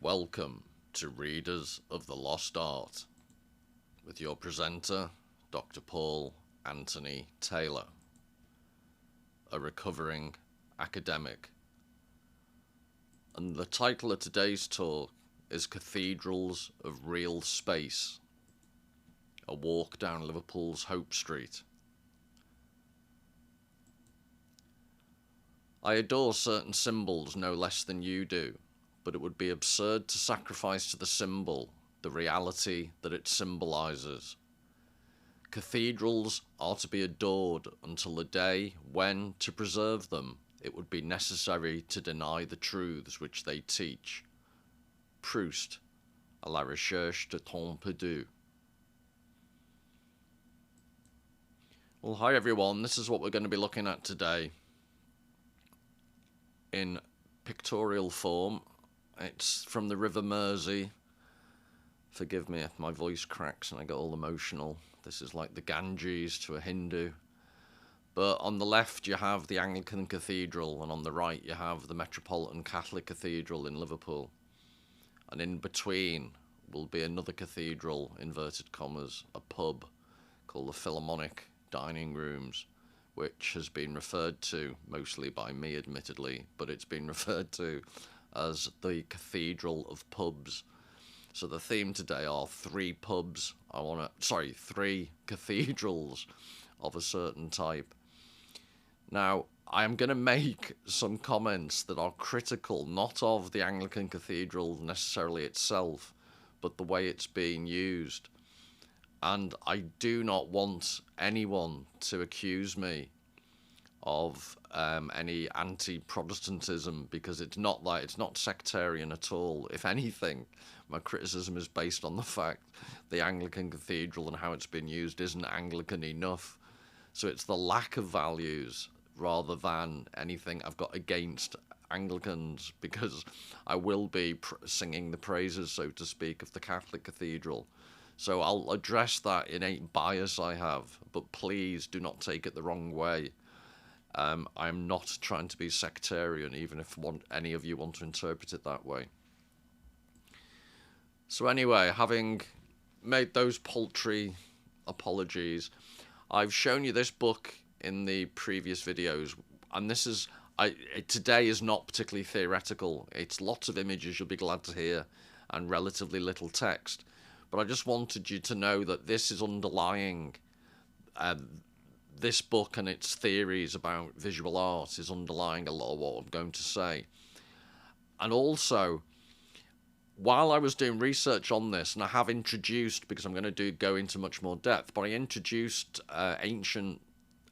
Welcome to Readers of the Lost Art with your presenter, Dr. Paul Anthony Taylor, a recovering academic. And the title of today's talk is Cathedrals of Real Space, a walk down Liverpool's Hope Street. I adore certain symbols no less than you do, but it would be absurd to sacrifice to the symbol the reality that it symbolises. Cathedrals are to be adored until the day when, to preserve them, it would be necessary to deny the truths which they teach. Proust, à la recherche de temps perdu. Well, hi everyone, this is what we're going to be looking at today in pictorial form. It's from the River Mersey. Forgive me if my voice cracks and I get all emotional. This is like the Ganges to a Hindu. But on the left you have the Anglican Cathedral, and on the right you have the Metropolitan Catholic Cathedral in Liverpool. And in between will be another cathedral, inverted commas, a pub called the Philharmonic Dining Rooms, which has been referred to, mostly by me admittedly, but it's been referred to as the Cathedral of Pubs. So the theme today are three cathedrals of a certain type. Now, I am going to make some comments that are critical, not of the Anglican Cathedral necessarily itself, but the way it's being used. And I do not want anyone to accuse me of any anti-Protestantism, because it's not sectarian at all. If anything, my criticism is based on the fact the Anglican Cathedral and how it's been used isn't Anglican enough. So it's the lack of values rather than anything I've got against Anglicans, because I will be singing the praises, so to speak, of the Catholic Cathedral. So I'll address that innate bias I have, but please do not take it the wrong way. I'm not trying to be sectarian, even if any of you want to interpret it that way. So anyway, having made those paltry apologies, I've shown you this book in the previous videos, and today is not particularly theoretical. It's lots of images, you'll be glad to hear, and relatively little text. But I just wanted you to know that this is underlying this book, and its theories about visual art is underlying a lot of what I'm going to say. And also, while I was doing research on this, and I have introduced, because I'm going to go into much more depth, but I introduced ancient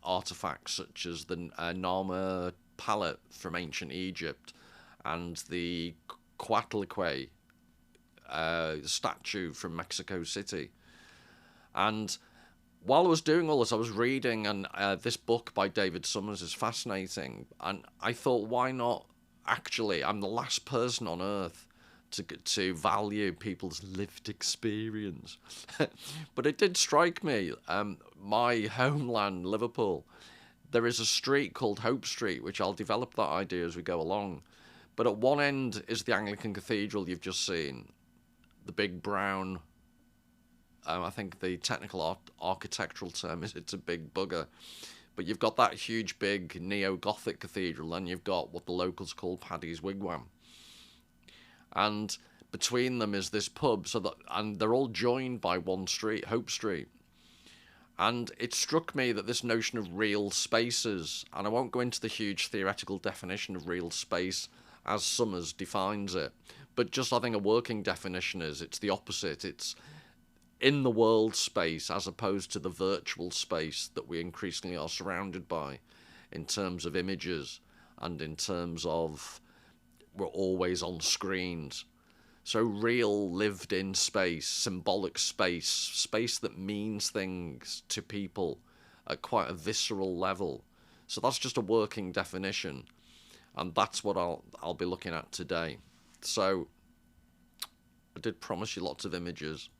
artifacts such as the Nama palette from ancient Egypt and the Coatlicue statue from Mexico City. And while I was doing all this, I was reading, and this book by David Summers is fascinating. And I thought, why not? Actually, I'm the last person on earth to value people's lived experience. But it did strike me, my homeland, Liverpool, there is a street called Hope Street, which I'll develop that idea as we go along. But at one end is the Anglican Cathedral you've just seen, the big brown, I think the technical architectural term is it's a big bugger. But you've got that huge big neo-Gothic cathedral, and you've got what the locals call Paddy's Wigwam. And between them is this pub, and they're all joined by one street, Hope Street. And it struck me that this notion of real spaces, and I won't go into the huge theoretical definition of real space as Summers defines it, but just I think a working definition is it's the opposite. It's in the world space as opposed to the virtual space that we increasingly are surrounded by in terms of images and in terms of we're always on screens. So real lived in space, symbolic space, space that means things to people at quite a visceral level. So that's just a working definition, and that's what I'll be looking at today. So I did promise you lots of images.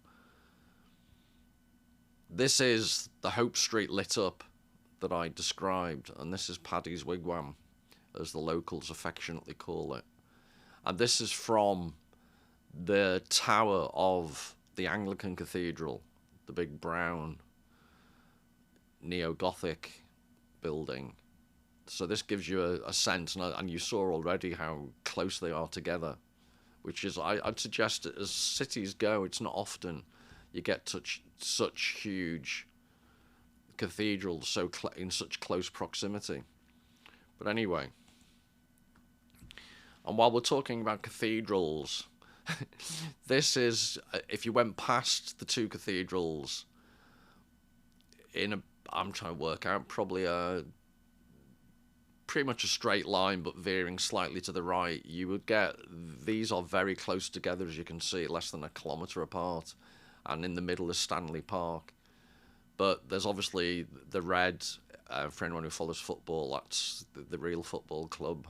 This is the Hope Street lit up that I described, and this is Paddy's Wigwam, as the locals affectionately call it. And this is from the tower of the Anglican Cathedral, the big brown neo-Gothic building. So this gives you a sense, and you saw already how close they are together, which is, I'd suggest, as cities go, it's not often you get such huge cathedrals in such close proximity. But anyway, and while we're talking about cathedrals, this is, if you went past the two cathedrals I'm trying to work out, probably pretty much a straight line, but veering slightly to the right, you would get, these are very close together, as you can see, less than a kilometre apart, and in the middle is Stanley Park. But there's obviously the red, for anyone who follows football, that's the real football club.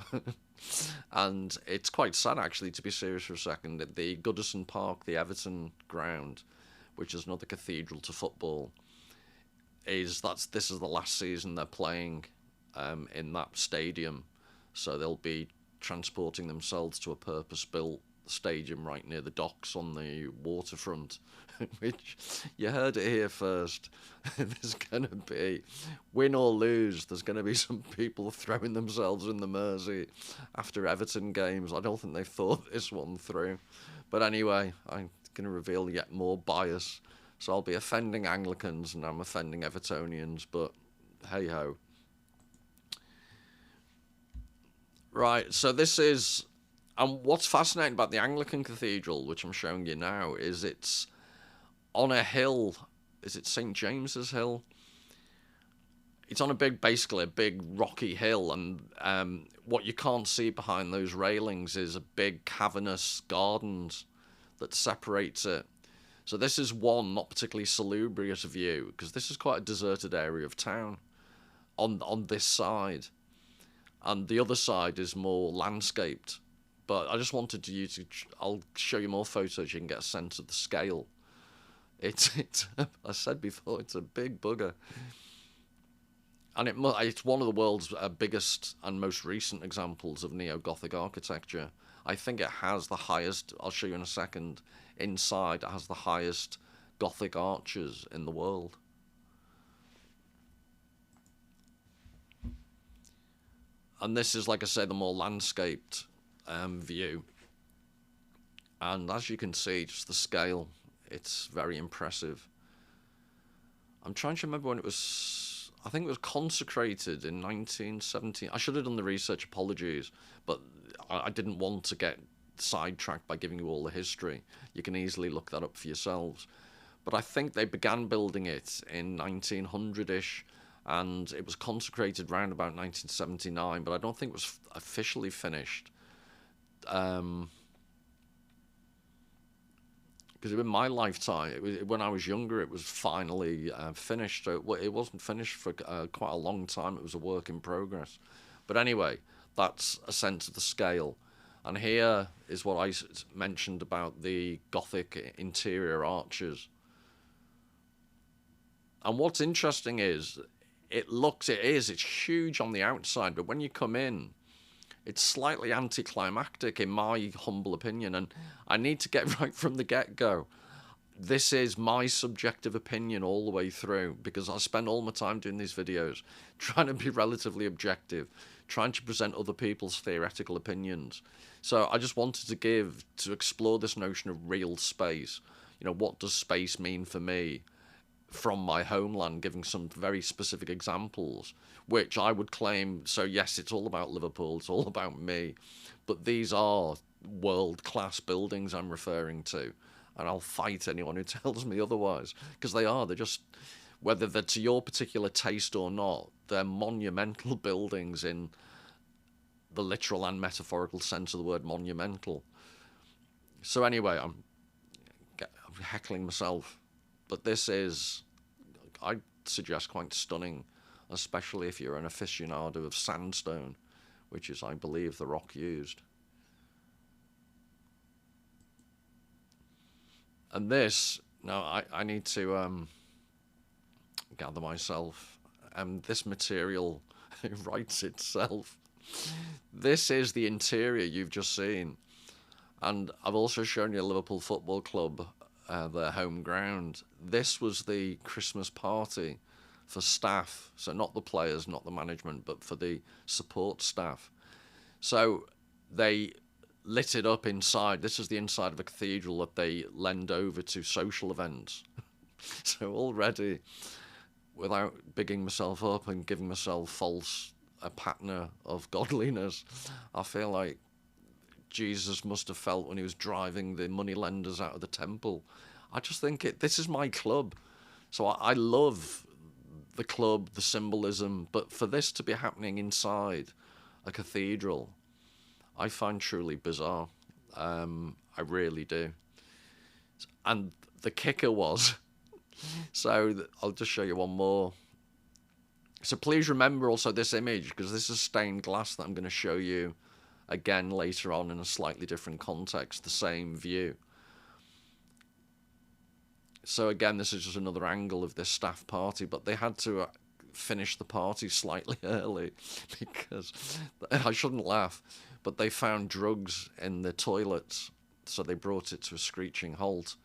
And it's quite sad, actually, to be serious for a second, that the Goodison Park, the Everton ground, which is another cathedral to football, this is the last season they're playing in that stadium, so they'll be transporting themselves to a purpose-built stadium right near the docks on the waterfront, which you heard it here first. There's going to be, win or lose, there's going to be some people throwing themselves in the Mersey after Everton games. I don't think they've thought this one through. But anyway, I'm going to reveal yet more bias. So I'll be offending Anglicans and I'm offending Evertonians, but hey-ho. Right, so this is... And what's fascinating about the Anglican Cathedral, which I'm showing you now, is it's on a hill. Is it St. James's Hill? It's on basically a big rocky hill, and what you can't see behind those railings is a big cavernous gardens that separates it. So this is one not particularly salubrious view, because this is quite a deserted area of town on this side. And the other side is more landscaped. But I just wanted I'll show you more photos, you can get a sense of the scale. It's I said before, it's a big bugger. And it's one of the world's biggest and most recent examples of neo-Gothic architecture. I think it has the highest, I'll show you in a second, inside it has the highest Gothic arches in the world. And this is, like I say, the more landscaped view. And as you can see, just the scale, it's very impressive. I'm trying to remember when it was, I think it was consecrated in 1917. I should have done the research, apologies, but I didn't want to get sidetracked by giving you all the history. You can easily look that up for yourselves. But I think they began building it in 1900-ish, and it was consecrated round about 1979, but I don't think it was officially finished. Because in my lifetime, when I was younger, it was finally finished. So it wasn't finished for quite a long time. It was a work in progress. But anyway, that's a sense of the scale. And here is what I mentioned about the Gothic interior arches. And what's interesting is, it's huge on the outside, but when you come in, it's slightly anticlimactic, in my humble opinion, and I need to get right from the get-go. This is my subjective opinion all the way through, because I spend all my time doing these videos trying to be relatively objective, trying to present other people's theoretical opinions. So I just wanted to explore this notion of real space. You know, what does space mean for me from my homeland, giving some very specific examples, which I would claim, so yes, it's all about Liverpool, it's all about me, but these are world-class buildings I'm referring to, and I'll fight anyone who tells me otherwise, because they're just, whether they're to your particular taste or not, they're monumental buildings in the literal and metaphorical sense of the word monumental. So anyway, I'm heckling myself. But this is, I'd suggest, quite stunning, especially if you're an aficionado of sandstone, which is, I believe, the rock used. And this, now I need to gather myself, and this material writes itself. This is the interior you've just seen. And I've also shown you Liverpool Football Club, their home ground. This was the Christmas party for staff, so not the players, not the management, but for the support staff. So they lit it up inside. This is the inside of a cathedral that they lend over to social events. So already, without bigging myself up and giving myself false a patina of godliness, I feel like Jesus must have felt when he was driving the moneylenders out of the temple. I just think this is my club. So I love the club, the symbolism, but for this to be happening inside a cathedral, I find truly bizarre. I really do. And the kicker was, so I'll just show you one more. So please remember also this image, because this is stained glass that I'm going to show you again later on in a slightly different context, the same view. So again, this is just another angle of this staff party, but they had to finish the party slightly early because I shouldn't laugh, but they found drugs in the toilets, so they brought it to a screeching halt.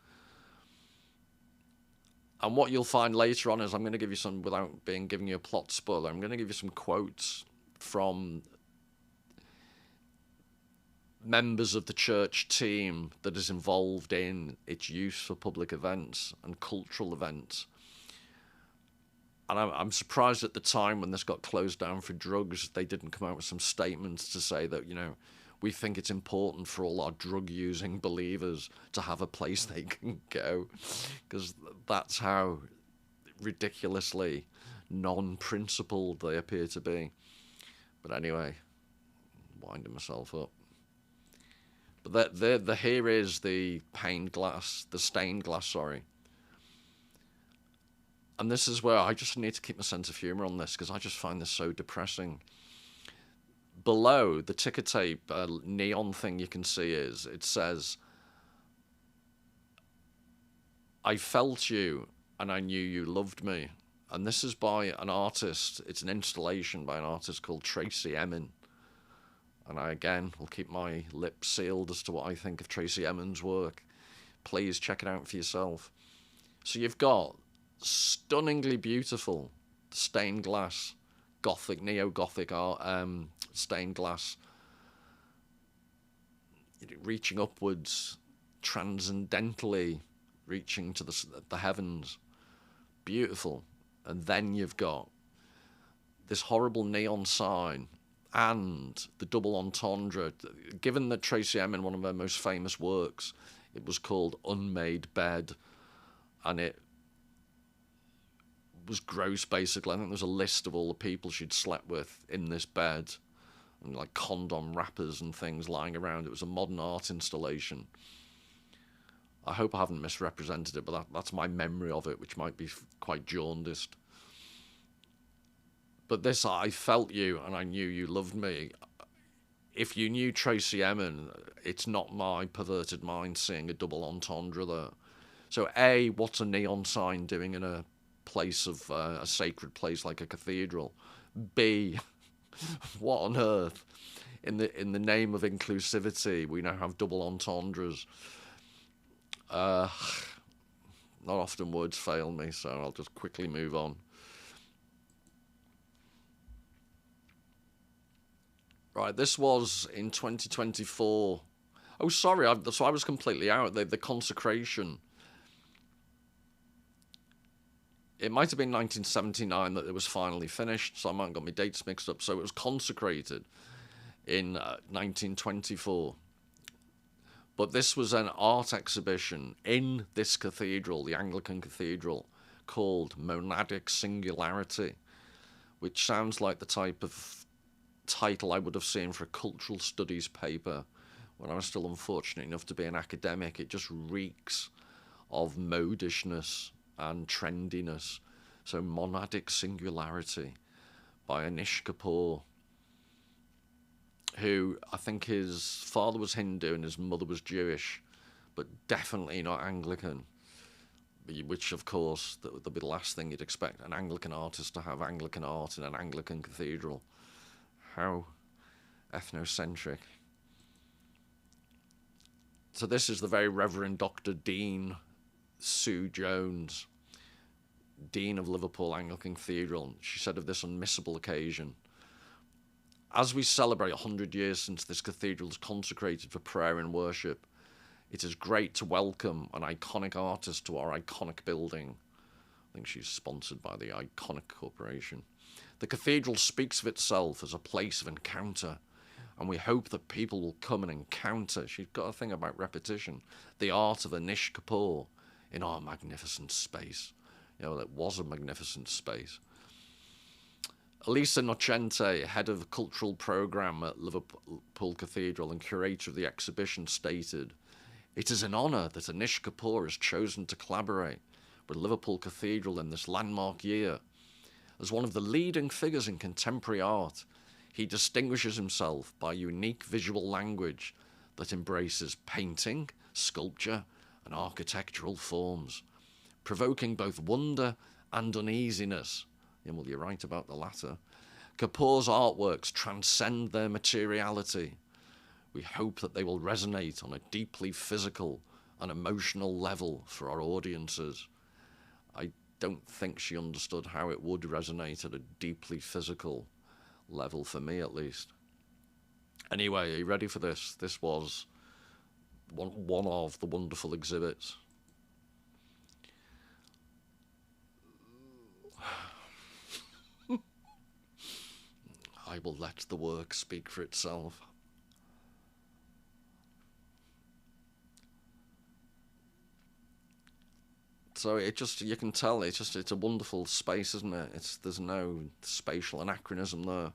And what you'll find later on is I'm going to give you some, without giving you a plot spoiler, I'm going to give you some quotes from members of the church team that is involved in its use for public events and cultural events. And I'm surprised at the time when this got closed down for drugs, they didn't come out with some statements to say that, we think it's important for all our drug-using believers to have a place they can go, because that's how ridiculously non-principled they appear to be. But anyway, winding myself up. But here is the stained glass, sorry. And this is where I just need to keep my sense of humour on this, because I just find this so depressing. Below the ticker tape neon thing you can see it says, "I felt you and I knew you loved me." And this is by an artist. It's an installation by an artist called Tracey Emin. And I, again, will keep my lips sealed as to what I think of Tracey Emin's work. Please check it out for yourself. So you've got stunningly beautiful stained glass, Gothic, neo-Gothic art, stained glass, reaching upwards, transcendentally reaching to the heavens. Beautiful. And then you've got this horrible neon sign and the double entendre. Given that Tracey Emin, one of her most famous works, it was called Unmade Bed, and it was gross, basically. I think there's a list of all the people she'd slept with in this bed, and like condom wrappers and things lying around. It was a modern art installation. I hope I haven't misrepresented it, but that's my memory of it, which might be quite jaundiced. But this, "I felt you and I knew you loved me." If you knew Tracey Emin, it's not my perverted mind seeing a double entendre there. So A, what's a neon sign doing in a place of a sacred place like a cathedral? B, what on earth, in the name of inclusivity, we now have double entendres. Not often words fail me, so I'll just quickly move on. Right, this was in 2024. Oh, sorry, so I was completely out. The consecration. It might have been 1979 that it was finally finished, so I might have got my dates mixed up. So it was consecrated in 1924. But this was an art exhibition in this cathedral, the Anglican Cathedral, called Monadic Singularity, which sounds like the type of title I would have seen for a cultural studies paper when I was still unfortunate enough to be an academic. It just reeks of modishness and trendiness. So Monadic Singularity by Anish Kapoor, who I think his father was Hindu and his mother was Jewish, but definitely not Anglican, which of course that'll be the last thing you'd expect an Anglican artist to have Anglican art in an Anglican cathedral. How ethnocentric. So this is the very Reverend Dr. Dean Sue Jones, Dean of Liverpool Anglican Cathedral. She said of this unmissable occasion, as we celebrate 100 years since this cathedral is consecrated for prayer and worship, it is great to welcome an iconic artist to our iconic building. I think she's sponsored by the Iconic Corporation. The cathedral speaks of itself as a place of encounter, and we hope that people will come and encounter, she's got a thing about repetition, the art of Anish Kapoor in our magnificent space. You know, that was a magnificent space. Elisa Nocente, head of the cultural programme at Liverpool Cathedral and curator of the exhibition, stated, "It is an honour that Anish Kapoor has chosen to collaborate with Liverpool Cathedral in this landmark year. As one of the leading figures in contemporary art, he distinguishes himself by a unique visual language that embraces painting, sculpture, and architectural forms, provoking both wonder and uneasiness." Yeah, well, you're right about the latter. Kapoor's artworks transcend their materiality. We hope that they will resonate on a deeply physical and emotional level for our audiences. I don't think she understood how it would resonate at a deeply physical level, for me at least. Anyway, are you ready for this? This was one of the wonderful exhibits. I will let the work speak for itself. So it just, you can tell it's a wonderful space, isn't it? There's no spatial anachronism there.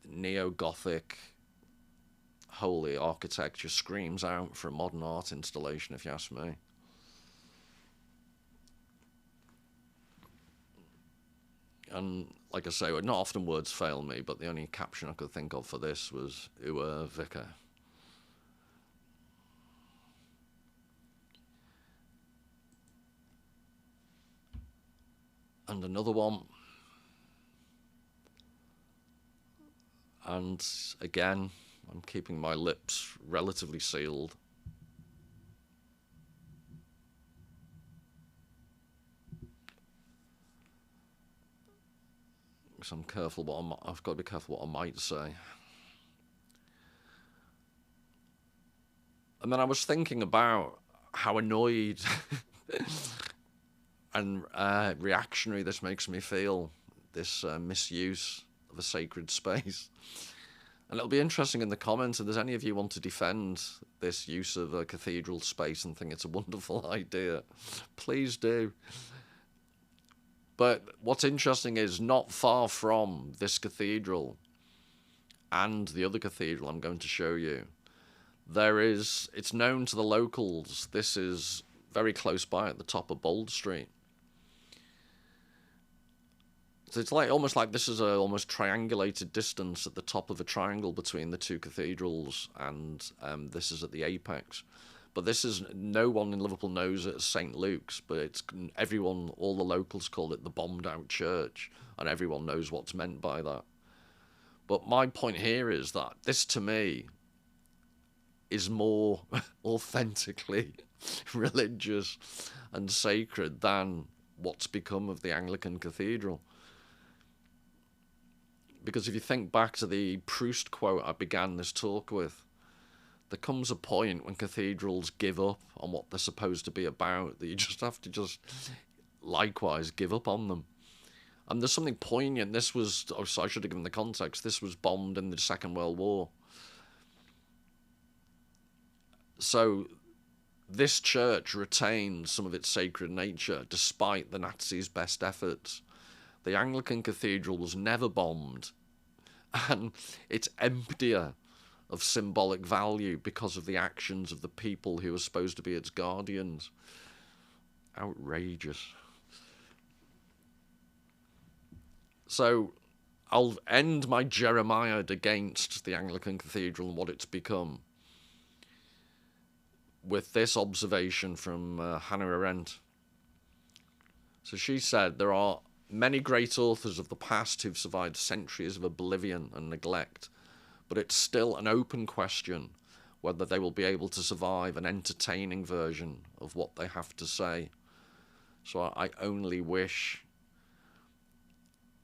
Neo-Gothic, holy architecture screams out for a modern art installation, if you ask me. And like I say, not often words fail me, but the only caption I could think of for this was "Ua Vicar." And another one. And again, I'm keeping my lips relatively sealed. So I'm careful I've got to be careful what I might say. And then I was thinking about how annoyed and reactionary this makes me feel, this misuse of a sacred space. And it'll be interesting in the comments if there's any of you want to defend this use of a cathedral space and think it's a wonderful idea. Please do. But what's interesting is not far from this cathedral and the other cathedral I'm going to show you, it's known to the locals, this is very close by at the top of Bold Street. So it's almost like this is a almost triangulated distance at the top of a triangle between the two cathedrals, and this is at the apex. But this is, no one in Liverpool knows it as St. Luke's, but it's everyone, all the locals call it the bombed out church, and everyone knows what's meant by that. But my point here is that this, to me, is more authentically religious and sacred than what's become of the Anglican Cathedral. Because if you think back to the Proust quote I began this talk with, there comes a point when cathedrals give up on what they're supposed to be about, that you just have to likewise give up on them. And there's something poignant. This was, I should have given the context, this was bombed in the Second World War. So this church retained some of its sacred nature despite the Nazis' best efforts. The Anglican Cathedral was never bombed, and it's emptier of symbolic value because of the actions of the people who were supposed to be its guardians. Outrageous. So I'll end my Jeremiad against the Anglican Cathedral and what it's become with this observation from Hannah Arendt. So she said, there are many great authors of the past who've survived centuries of oblivion and neglect, but it's still an open question whether they will be able to survive an entertaining version of what they have to say. So I only wish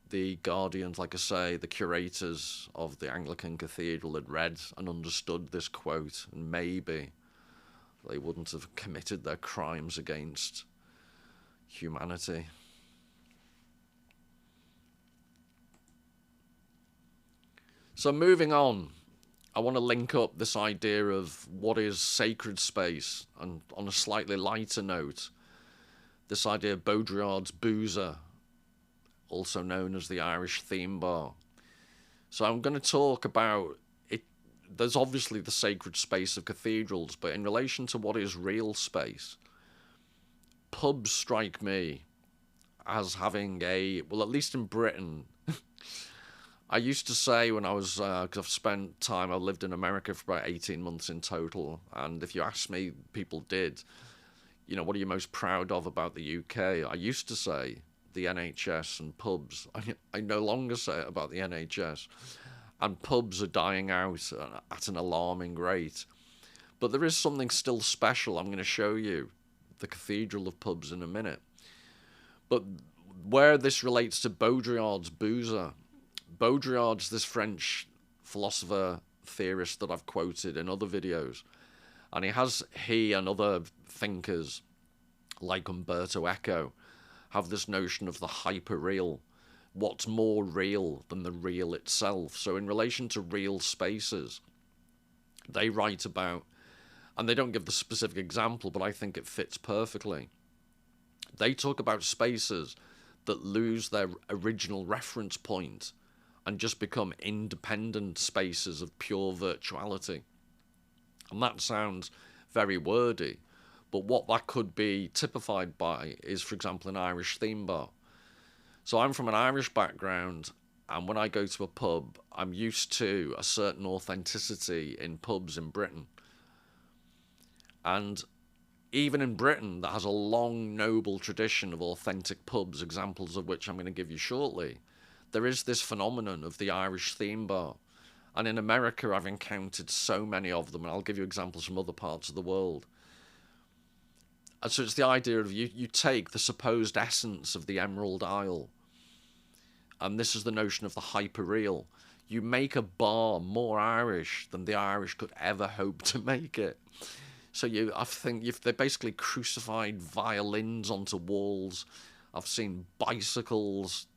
the guardians, like I say, the curators of the Anglican Cathedral had read and understood this quote, and maybe they wouldn't have committed their crimes against humanity. So moving on, I want to link up this idea of what is sacred space, and on a slightly lighter note, this idea of Baudrillard's Boozer, also known as the Irish theme bar. So I'm going to talk about it. There's obviously the sacred space of cathedrals, but in relation to what is real space, pubs strike me as having well, at least in Britain, I used to say when I was, because I've spent time, I lived in America for about 18 months in total, and if you ask me, people did, what are you most proud of about the UK? I used to say the NHS and pubs. I no longer say it about the NHS, and pubs are dying out at an alarming rate. But there is something still special. I'm going to show you the Cathedral of Pubs in a minute. But where this relates to Baudrillard's Boozer, Baudrillard's this French philosopher, theorist that I've quoted in other videos. And he and other thinkers like Umberto Eco have this notion of the hyperreal. What's more real than the real itself? So in relation to real spaces, they write about, and they don't give the specific example, but I think it fits perfectly. They talk about spaces that lose their original reference point and just become independent spaces of pure virtuality. And that sounds very wordy, but what that could be typified by is, for example, an Irish theme bar. So I'm from an Irish background, and when I go to a pub, I'm used to a certain authenticity in pubs in Britain. And even in Britain, that has a long, noble tradition of authentic pubs, examples of which I'm going to give you shortly, there is this phenomenon of the Irish theme bar. And in America, I've encountered so many of them, and I'll give you examples from other parts of the world. And so it's the idea of you take the supposed essence of the Emerald Isle, and this is the notion of the hyperreal. You make a bar more Irish than the Irish could ever hope to make it. So I think they basically crucified violins onto walls. I've seen bicycles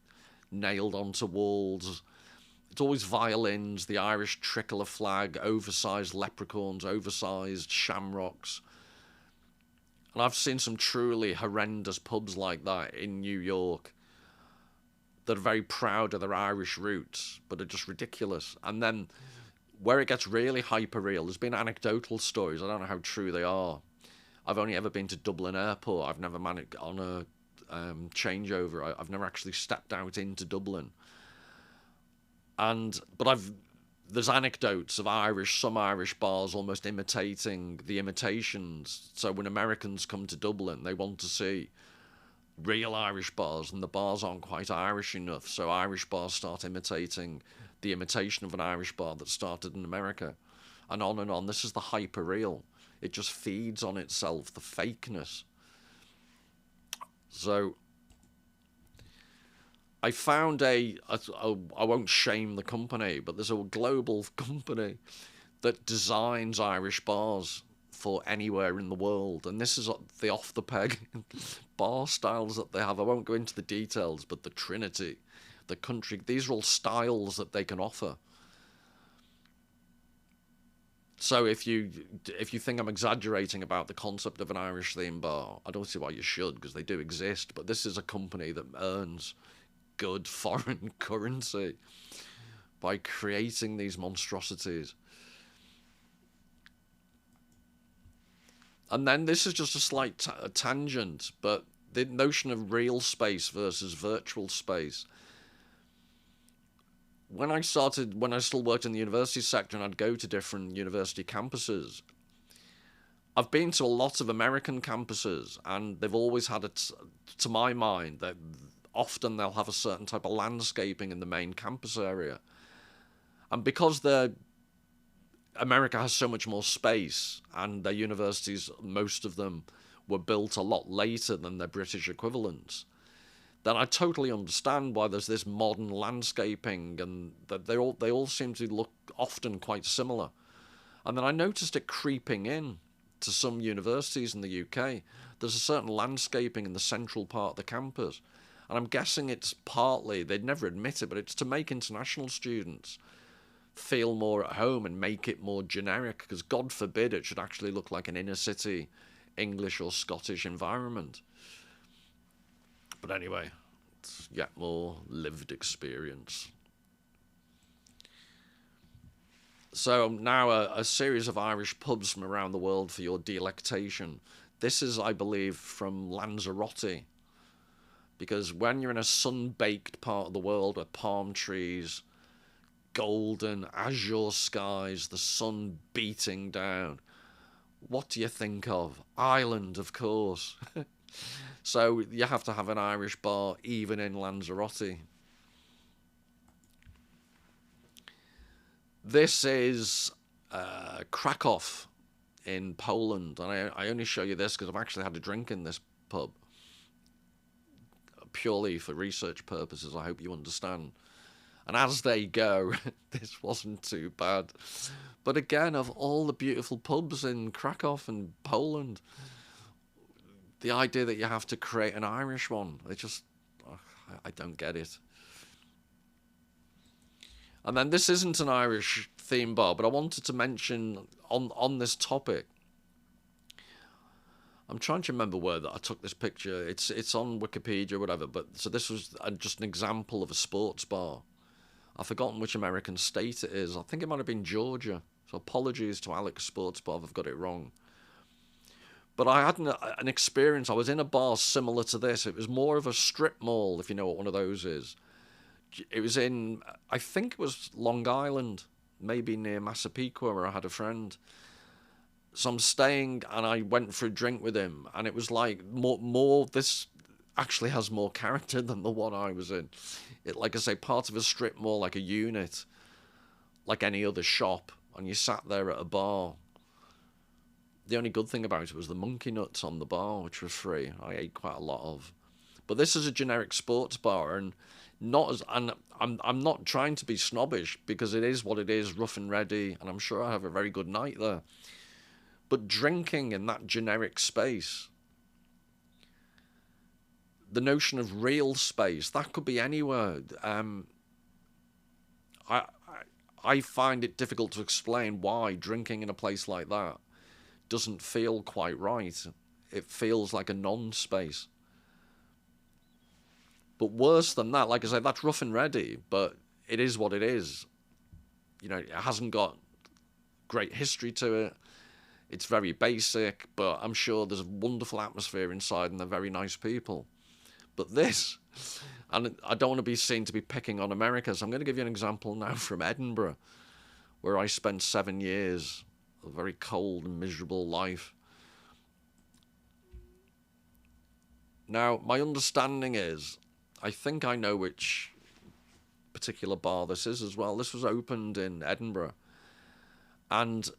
nailed onto walls. It's always violins, the Irish tricolour flag, oversized leprechauns, oversized shamrocks. And I've seen some truly horrendous pubs like that in New York that are very proud of their Irish roots, but are just ridiculous. And then where it gets really hyper-real, there's been anecdotal stories, I don't know how true they are. I've only ever been to Dublin Airport. I've never managed on a changeover. I've never actually stepped out into Dublin. But there's anecdotes of some Irish bars almost imitating the imitations. So when Americans come to Dublin, they want to see real Irish bars, and the bars aren't quite Irish enough. So Irish bars start imitating the imitation of an Irish bar that started in America. And on and on. This is the hyper-real. It just feeds on itself, the fakeness. So I found I won't shame the company, but there's a global company that designs Irish bars for anywhere in the world. And this is the off-the-peg bar styles that they have. I won't go into the details, but the Trinity, the country, these are all styles that they can offer. So if you think I'm exaggerating about the concept of an Irish theme bar, I don't see why you should, because they do exist. But this is a company that earns good foreign currency by creating these monstrosities. And then this is just a slight tangent, but the notion of real space versus virtual space. When I still worked in the university sector and I'd go to different university campuses, I've been to a lot of American campuses, and they've always had to my mind, that often they'll have a certain type of landscaping in the main campus area. And because they're America has so much more space, and their universities, most of them, were built a lot later than their British equivalents, then I totally understand why there's this modern landscaping, and that they all seem to look often quite similar. And then I noticed it creeping in to some universities in the UK. There's a certain landscaping in the central part of the campus, and I'm guessing it's partly, they'd never admit it, but it's to make international students feel more at home and make it more generic, because God forbid it should actually look like an inner city English or Scottish environment. But anyway, it's yet more lived experience. So now a series of Irish pubs from around the world for your delectation. This is, I believe, from Lanzarote, because when you're in a sun-baked part of the world with palm trees, golden azure skies, the sun beating down, what do you think of? Ireland, of course. So you have to have an Irish bar even in Lanzarote. This is Krakow in Poland, and I only show you this because I've actually had a drink in this pub, purely for research purposes, I hope you understand. And as they go, this wasn't too bad. But again, of all the beautiful pubs in Krakow and Poland, the idea that you have to create an Irish one, I don't get it. And then this isn't an Irish theme bar, but I wanted to mention on this topic. I'm trying to remember where that I took this picture. It's on Wikipedia or whatever. But so this was just an example of a sports bar. I've forgotten which American state it is. I think it might have been Georgia. So apologies to Alex Sports Bar if I've got it wrong. But I had an experience. I was in a bar similar to this. It was more of a strip mall, if you know what one of those is. It was in, I think it was Long Island, maybe near Massapequa, where I had a friend. So I'm staying, and I went for a drink with him, and it was like more. This actually has more character than the one I was in. It, like I say, part of a strip mall, like a unit, like any other shop, and you sat there at a bar. The only good thing about it was the monkey nuts on the bar, which was free. I ate quite a lot of. But this is a generic sports bar, and I'm not trying to be snobbish, because it is what it is, rough and ready, and I'm sure I have a very good night there. But drinking in that generic space, the notion of real space, that could be anywhere. I find it difficult to explain why drinking in a place like that doesn't feel quite right. It feels like a non-space. But worse than that, like I say, that's rough and ready, but it is what it is. You know, it hasn't got great history to it. It's very basic, but I'm sure there's a wonderful atmosphere inside, and they're very nice people. But this, and I don't want to be seen to be picking on America, so I'm going to give you an example now from Edinburgh, where I spent 7 years, a very cold and miserable life. Now, my understanding is, I think I know which particular bar this is as well. This was opened in Edinburgh, and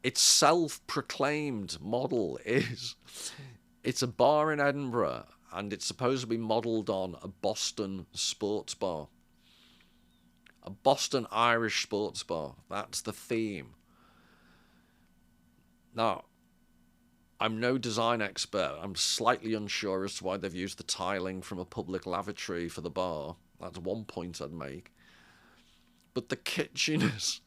its self-proclaimed model is, it's a bar in Edinburgh, and it's supposed to be modelled on a Boston sports bar. A Boston Irish sports bar. That's the theme. Now, I'm no design expert. I'm slightly unsure as to why they've used the tiling from a public lavatory for the bar. That's one point I'd make. But the kitschiness.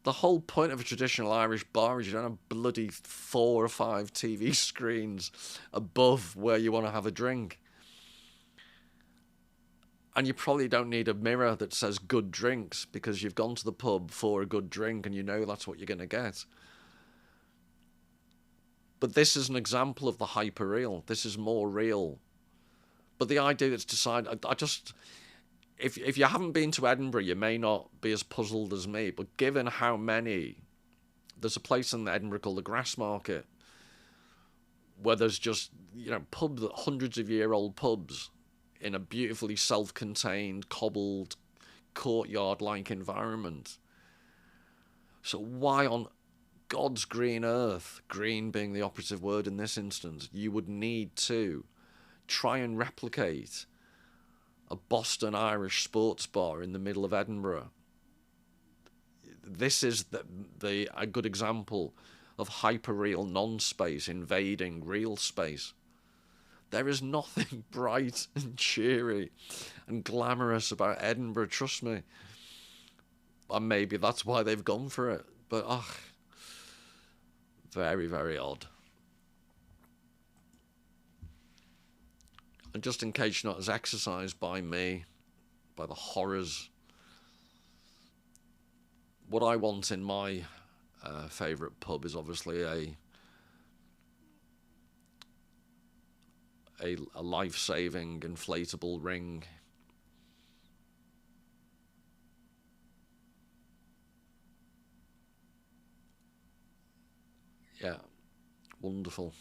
The whole point of a traditional Irish bar is you don't have bloody 4 or 5 TV screens above where you want to have a drink. And you probably don't need a mirror that says good drinks, because you've gone to the pub for a good drink and you know that's what you're going to get. But this is an example of the hyperreal. This is more real. But the idea that's decided, if you haven't been to Edinburgh, you may not be as puzzled as me. But given how many, there's a place in Edinburgh called the Grassmarket, where there's just, pubs, hundreds of year old pubs in a beautifully self-contained, cobbled, courtyard-like environment. So why on God's green earth, green being the operative word in this instance, you would need to try and replicate a Boston Irish sports bar in the middle of Edinburgh? This is a good example of hyperreal non-space invading real space. There is nothing bright and cheery and glamorous about Edinburgh, trust me. And maybe that's why they've gone for it. But, very, very odd. And just in case you're not as exercised by me, by the horrors, what I want in my favourite pub is obviously a life-saving inflatable ring. Yeah, wonderful.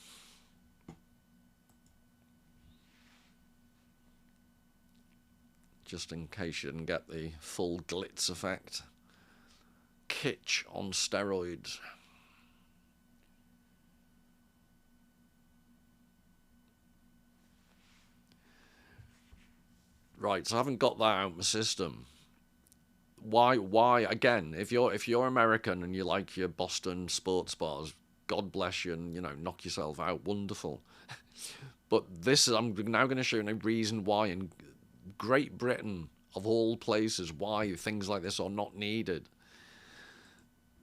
Just in case you didn't get the full glitz effect. Kitsch on steroids. Right, so I haven't got that out of my system. Why again, if you're American and you like your Boston sports bars, God bless you, and knock yourself out, wonderful. But I'm now going to show you a reason why in Great Britain, of all places, why things like this are not needed.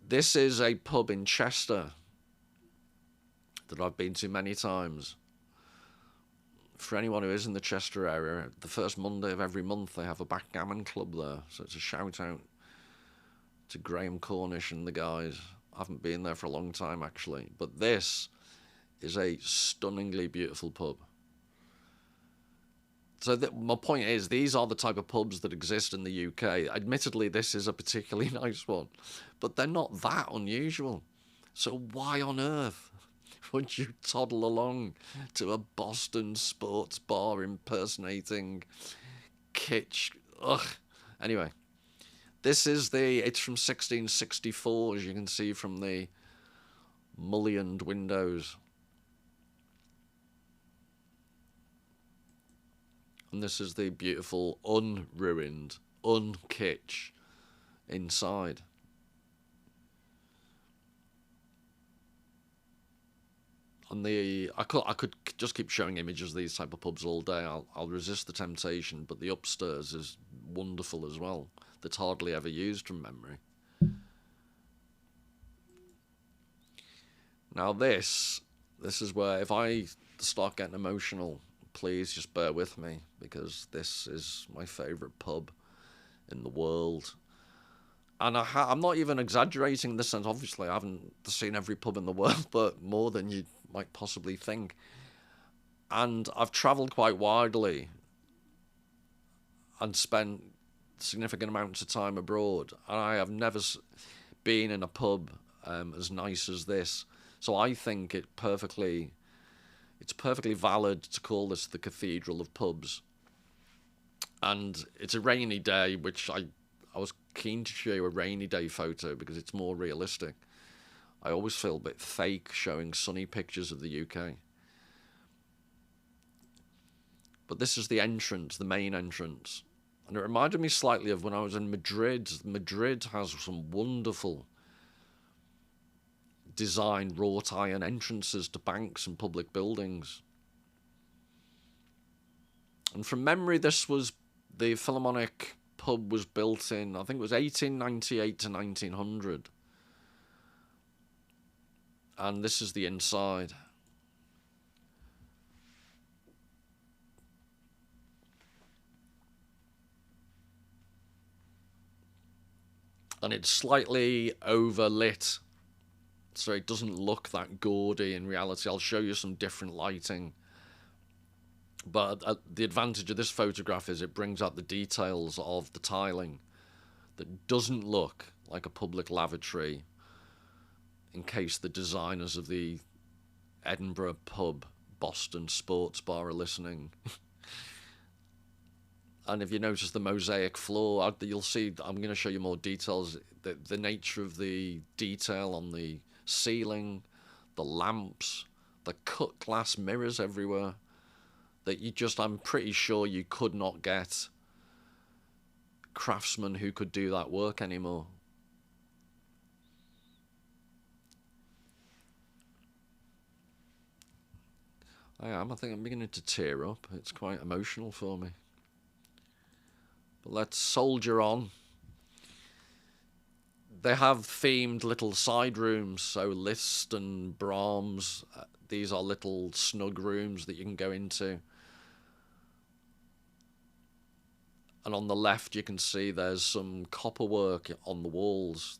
This is a pub in Chester that I've been to many times. For anyone who is in the Chester area, the first Monday of every month they have a backgammon club there. So it's a shout out to Graham Cornish and the guys. I haven't been there for a long time actually, but this is a stunningly beautiful pub. So my point is, these are the type of pubs that exist in the UK. Admittedly, this is a particularly nice one, but they're not that unusual. So why on earth would you toddle along to a Boston sports bar impersonating kitsch? Ugh. Anyway, it's from 1664, as you can see from the mullioned windows. And this is the beautiful, unruined, unkitsch inside. And I could just keep showing images of these type of pubs all day. I'll resist the temptation, but the upstairs is wonderful as well. That's hardly ever used from memory. Now this is where, if I start getting emotional, please just bear with me, because this is my favourite pub in the world. And I'm not even exaggerating in this sense. Obviously, I haven't seen every pub in the world, but more than you might possibly think. And I've travelled quite widely and spent significant amounts of time abroad. And I have never been in a pub as nice as this. So I think it's perfectly valid to call this the Cathedral of Pubs. And it's a rainy day, which I was keen to show you a rainy day photo because it's more realistic. I always feel a bit fake showing sunny pictures of the UK. But this is the entrance, the main entrance. And it reminded me slightly of when I was in Madrid. Madrid has some wonderful design wrought iron entrances to banks and public buildings. And from memory, the Philharmonic pub was built in, I think it was 1898 to 1900. And this is the inside. And it's slightly overlit, so it doesn't look that gaudy in reality. I'll show you some different lighting. But the advantage of this photograph is it brings out the details of the tiling that doesn't look like a public lavatory, in case the designers of the Edinburgh pub Boston sports bar are listening. And if you notice the mosaic floor, you'll see, I'm going to show you more details, the nature of the detail on the ceiling, the lamps, the cut glass mirrors everywhere, that I'm pretty sure you could not get craftsmen who could do that work anymore. I think I'm beginning to tear up. It's quite emotional for me. But let's soldier on. They have themed little side rooms, so Liszt and Brahms, these are little snug rooms that you can go into. And on the left you can see there's some copper work on the walls.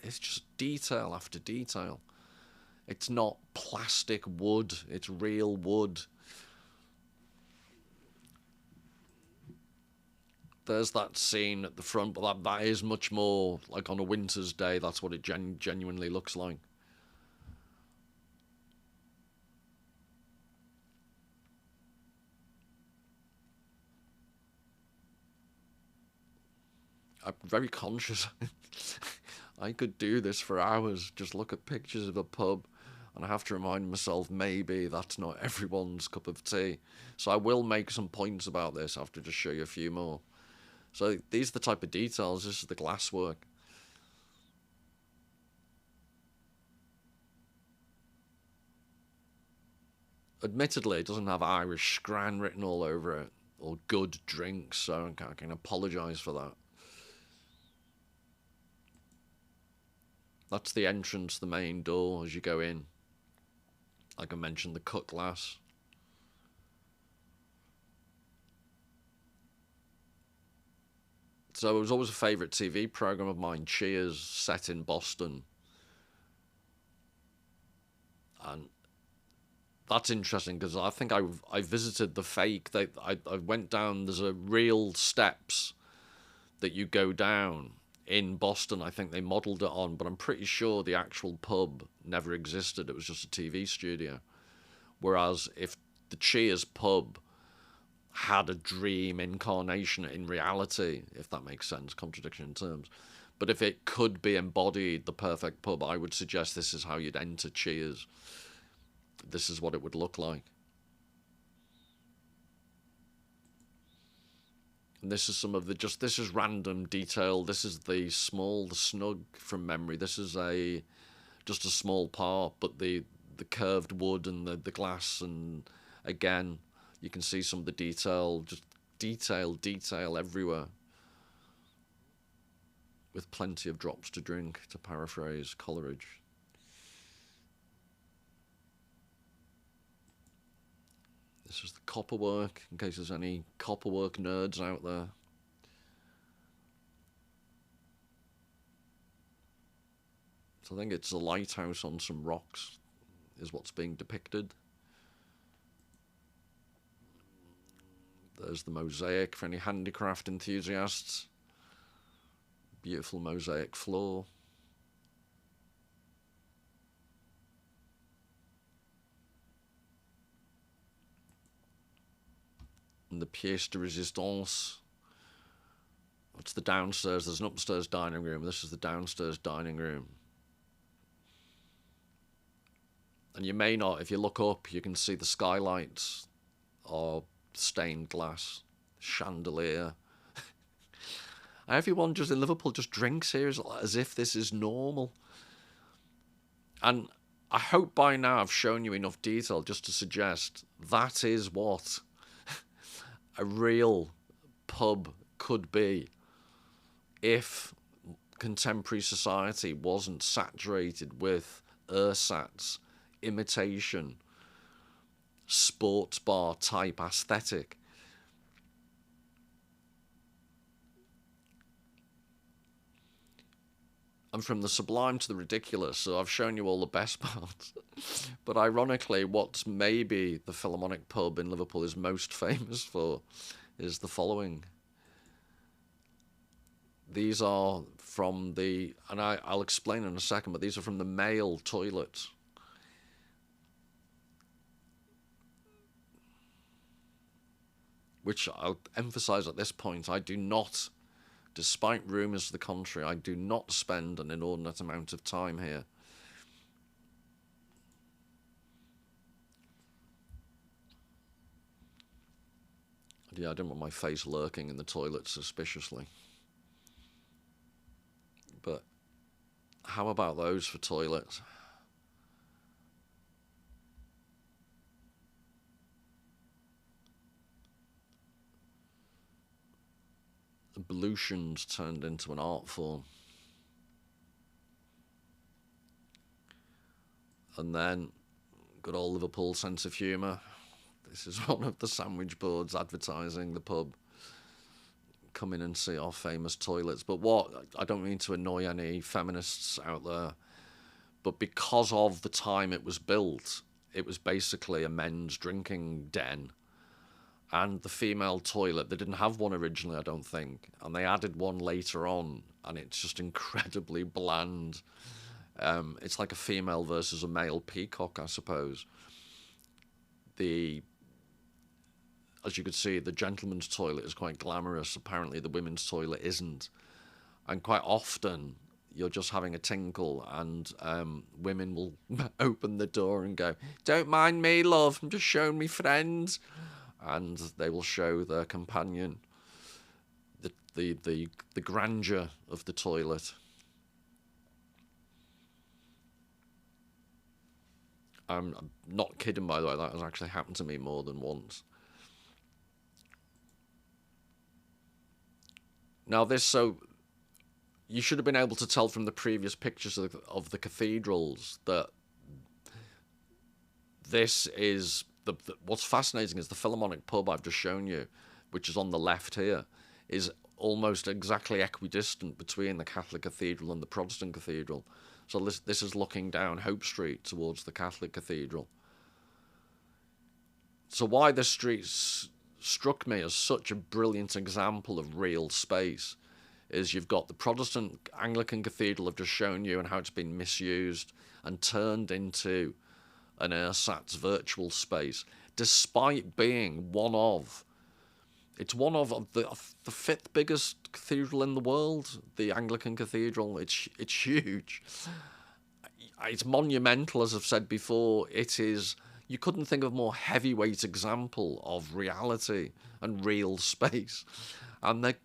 It's just detail after detail. It's not plastic wood, it's real wood. There's that scene at the front, but that is much more like on a winter's day. That's what it genuinely looks like. I'm very conscious. I could do this for hours, just look at pictures of a pub, and I have to remind myself maybe that's not everyone's cup of tea. So I will make some points about this after, just show you a few more. So these are the type of details. This is the glasswork. Admittedly, it doesn't have Irish scran written all over it, or good drinks, so I can apologise for that. That's the entrance, the main door as you go in. Like I mentioned, the cut glass. So it was always a favourite TV programme of mine, Cheers, set in Boston. And that's interesting because I think I visited the fake. I went down, there's a real steps that you go down in Boston. I think they modelled it on, but I'm pretty sure the actual pub never existed. It was just a TV studio. Whereas if the Cheers pub had a dream incarnation in reality, if that makes sense, contradiction in terms, but if it could be embodied, the perfect pub, I would suggest this is how you'd enter Cheers. This is what it would look like. And this is some of the this is random detail. This is the snug from memory. This is just a small part, but the curved wood and the glass, and again, you can see some of the detail, just detail everywhere. With plenty of drops to drink, to paraphrase Coleridge. This is the copperwork, in case there's any copperwork nerds out there. So I think it's a lighthouse on some rocks, is what's being depicted. There's the mosaic for any handicraft enthusiasts. Beautiful mosaic floor. And the pièce de résistance. It's the downstairs. There's an upstairs dining room. This is the downstairs dining room. And you may not, if you look up, you can see the skylights are stained glass, chandelier. Everyone just in Liverpool just drinks here as if this is normal. And I hope by now I've shown you enough detail just to suggest that is what a real pub could be if contemporary society wasn't saturated with ersatz, imitation, sports bar type aesthetic. And from the sublime to the ridiculous, so I've shown you all the best parts. But ironically, what's maybe the Philharmonic pub in Liverpool is most famous for is the following. These are from the, and I'll explain in a second, but these are from the male toilets. which I'll emphasize at this point, I do not, despite rumours to the contrary, I do not spend an inordinate amount of time here. Yeah, I didn't want my face lurking in the toilet suspiciously. But how about those for toilets? Ablutions turned into an art form. And then, good old Liverpool sense of humour. This is one of the sandwich boards advertising the pub. Come in and see our famous toilets. But what, I don't mean to annoy any feminists out there, but because of the time it was built, it was basically a men's drinking den. And the female toilet, they didn't have one originally, I don't think, and they added one later on, and it's just incredibly bland. It's like a female versus a male peacock, I suppose. As you could see, the gentleman's toilet is quite glamorous. Apparently the women's toilet isn't. And quite often, you're just having a tinkle, and women will open the door and go, "Don't mind me, love, I'm just showing me friends." And they will show their companion the grandeur of the toilet. I'm not kidding, by the way. That has actually happened to me more than once. Now so you should have been able to tell from the previous pictures of the cathedrals that this is what's fascinating is the Philharmonic pub I've just shown you, which is on the left here, is almost exactly equidistant between the Catholic Cathedral and the Protestant Cathedral. So this is looking down Hope Street towards the Catholic Cathedral. So why this street struck me as such a brilliant example of real space is you've got the Protestant Anglican Cathedral I've just shown you and how it's been misused and turned into an ersatz virtual space, despite being one of the fifth biggest cathedral in the world, the Anglican Cathedral. It's huge. It's monumental, as I've said before. It is. You couldn't think of a more heavyweight example of reality and real space. And they're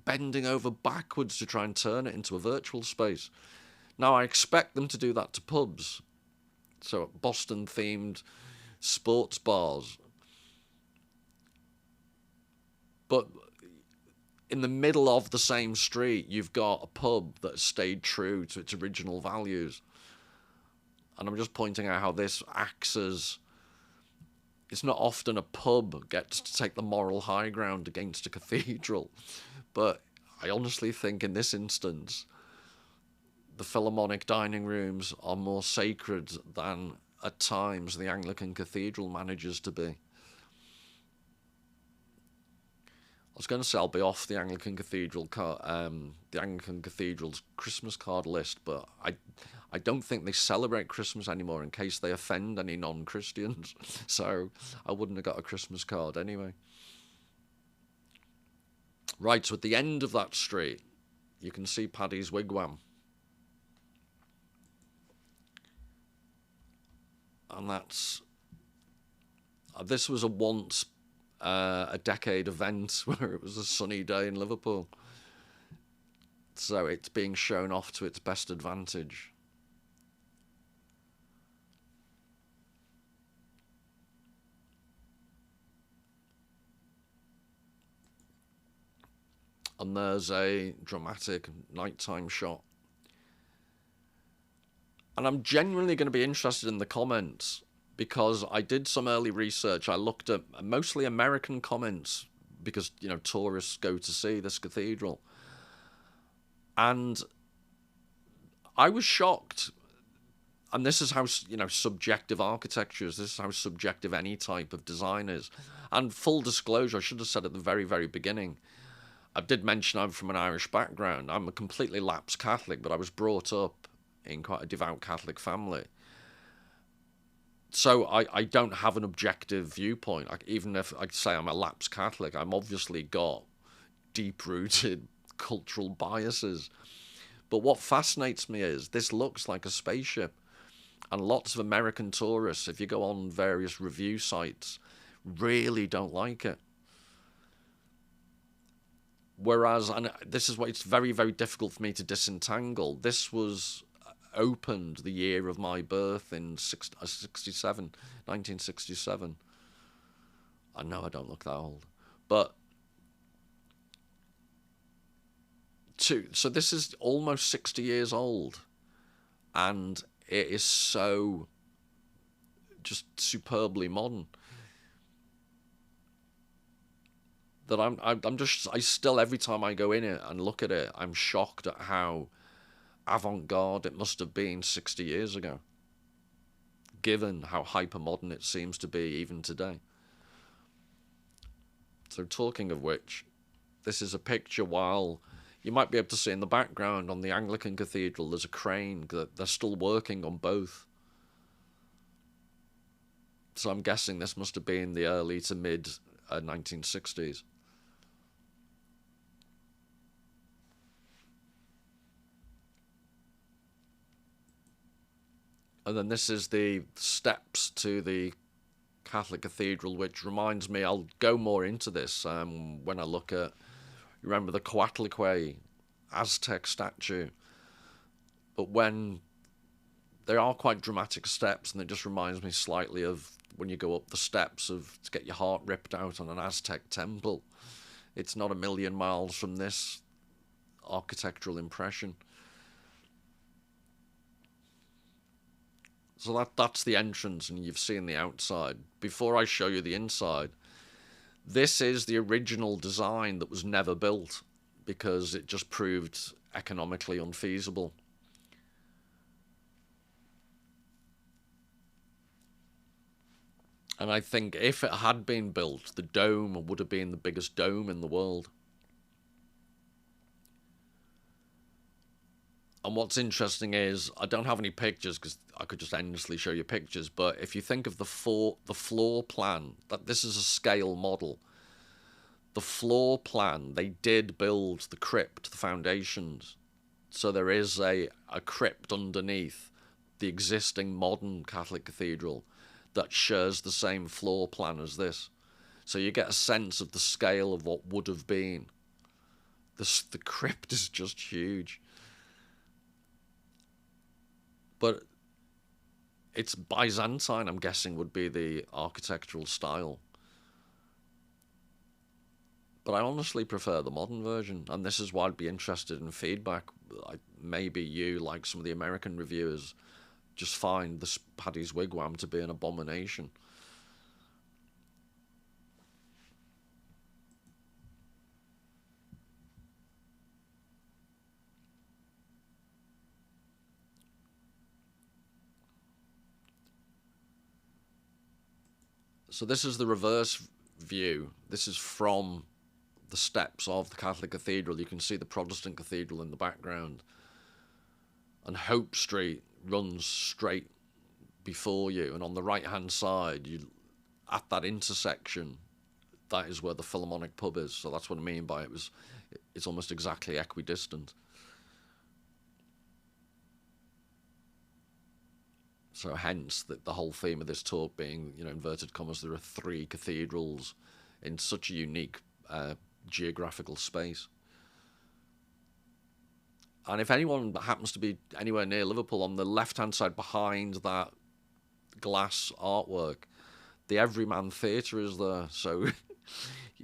bending over backwards to try and turn it into a virtual space. Now, I expect them to do that to pubs. So Boston-themed sports bars. But in the middle of the same street, you've got a pub that stayed true to its original values. And I'm just pointing out how this acts as... It's not often a pub gets to take the moral high ground against a cathedral. But I honestly think in this instance, the Philharmonic dining rooms are more sacred than, at times, the Anglican Cathedral manages to be. I was going to say I'll be off the Anglican Cathedral the Anglican Cathedral's Christmas card list, but I don't think they celebrate Christmas anymore in case they offend any non-Christians. So I wouldn't have got a Christmas card anyway. Right, so at the end of that street, you can see Paddy's Wigwam. And this was a once a decade event where it was a sunny day in Liverpool. So it's being shown off to its best advantage. And there's a dramatic nighttime shot. And I'm genuinely going to be interested in the comments, because I did some early research. I looked at mostly American comments because, you know, tourists go to see this cathedral. And I was shocked. And this is how, you know, subjective architecture is. This is how subjective any type of design is. And full disclosure, I should have said at the very, very beginning, I did mention I'm from an Irish background. I'm a completely lapsed Catholic, but I was brought up in quite a devout Catholic family. So I don't have an objective viewpoint. Like, even if I say I'm a lapsed Catholic, I'm obviously got deep-rooted cultural biases. But what fascinates me is this looks like a spaceship. And lots of American tourists, if you go on various review sites, really don't like it. Whereas, and this is why it's very, very difficult for me to disentangle. This was opened the year of my birth in 1967. I know I don't look that old. But, so this is almost 60 years old. And it is so just superbly modern that I still, every time I go in it and look at it, I'm shocked at how avant-garde it must have been 60 years ago, given how hyper-modern it seems to be even today. So talking of which, this is a picture while you might be able to see in the background on the Anglican Cathedral, there's a crane that they're still working on both. So I'm guessing this must have been the early to mid 1960s. And then this is the steps to the Catholic Cathedral, which reminds me, I'll go more into this when I look at, remember the Coatlicue Aztec statue. But when there are quite dramatic steps, and it just reminds me slightly of when you go up the steps to get your heart ripped out on an Aztec temple. It's not a million miles from this architectural impression. So that's the entrance, and you've seen the outside. Before I show you the inside, this is the original design that was never built because it just proved economically unfeasible. And I think if it had been built, the dome would have been the biggest dome in the world. And what's interesting is, I don't have any pictures because I could just endlessly show you pictures, but if you think of the floor plan, that this is a scale model. The floor plan, they did build the crypt, the foundations. So there is a crypt underneath the existing modern Catholic Cathedral that shares the same floor plan as this. So you get a sense of the scale of what would have been. The crypt is just huge. But it's Byzantine, I'm guessing, would be the architectural style. But I honestly prefer the modern version, and this is why I'd be interested in feedback. Maybe you, like some of the American reviewers, just find this Paddy's Wigwam to be an abomination. So this is the reverse view. This is from the steps of the Catholic Cathedral. You can see the Protestant Cathedral in the background. And Hope Street runs straight before you. And on the right-hand side, at that intersection, that is where the Philharmonic pub is. So that's what I mean by it's almost exactly equidistant. So hence the whole theme of this talk being, inverted commas, there are 3 cathedrals in such a unique geographical space. And if anyone happens to be anywhere near Liverpool, on the left-hand side behind that glass artwork, the Everyman Theatre is there. So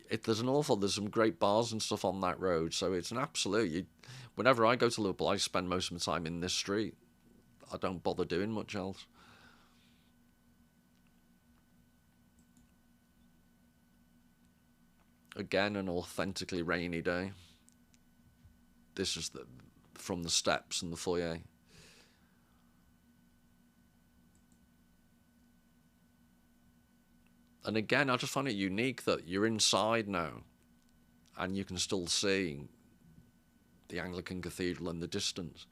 there's some great bars and stuff on that road. So it's an absolute, whenever I go to Liverpool, I spend most of my time in this street. I don't bother doing much else. Again, an authentically rainy day. This is from the steps and the foyer. And again, I just find it unique that you're inside now and you can still see the Anglican Cathedral in the distance.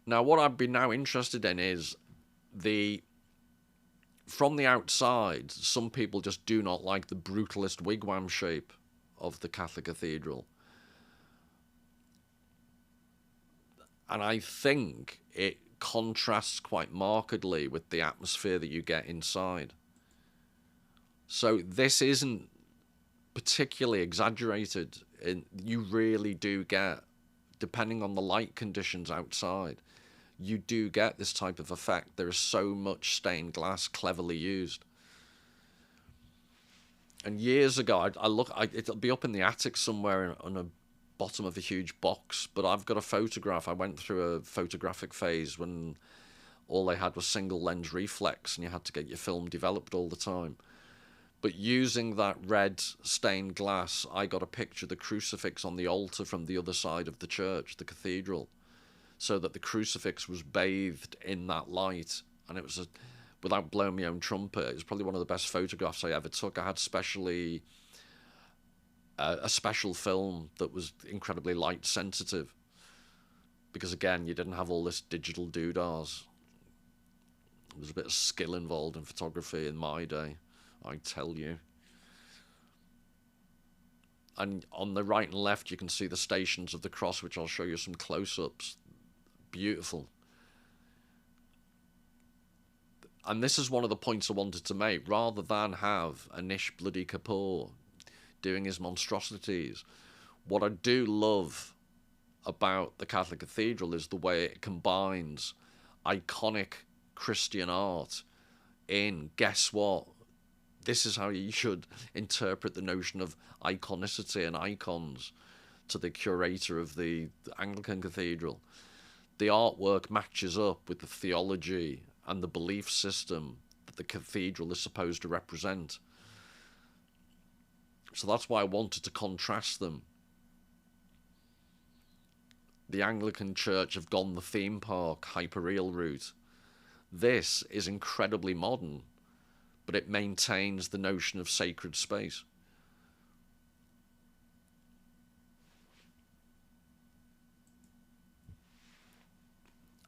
Now, what I'd be now interested in is the from the outside, some people just do not like the brutalist wigwam shape of the Catholic Cathedral. And I think it contrasts quite markedly with the atmosphere that you get inside. So this isn't particularly exaggerated. You really do get, depending on the light conditions outside, you do get this type of effect. There is so much stained glass cleverly used. And years ago, it'll be up in the attic somewhere on a bottom of a huge box, but I've got a photograph. I went through a photographic phase when all they had was single lens reflex and you had to get your film developed all the time. But using that red stained glass, I got a picture of the crucifix on the altar from the other side of the church, the cathedral, so that the crucifix was bathed in that light. And it was, without blowing my own trumpet, it was probably one of the best photographs I ever took. I had a special film that was incredibly light sensitive, because again, you didn't have all this digital doodahs. There was a bit of skill involved in photography in my day, I tell you. And on the right and left, you can see the Stations of the Cross, which I'll show you some close-ups. Beautiful. And this is one of the points I wanted to make. Rather than have Anish bloody Kapoor doing his monstrosities, what I do love about the Catholic Cathedral is the way it combines iconic Christian art in, guess what? This is how you should interpret the notion of iconicity and icons to the curator of the Anglican Cathedral. The artwork matches up with the theology and the belief system that the cathedral is supposed to represent. So that's why I wanted to contrast them. The Anglican Church have gone the theme park, hyperreal route. This is incredibly modern, but it maintains the notion of sacred space.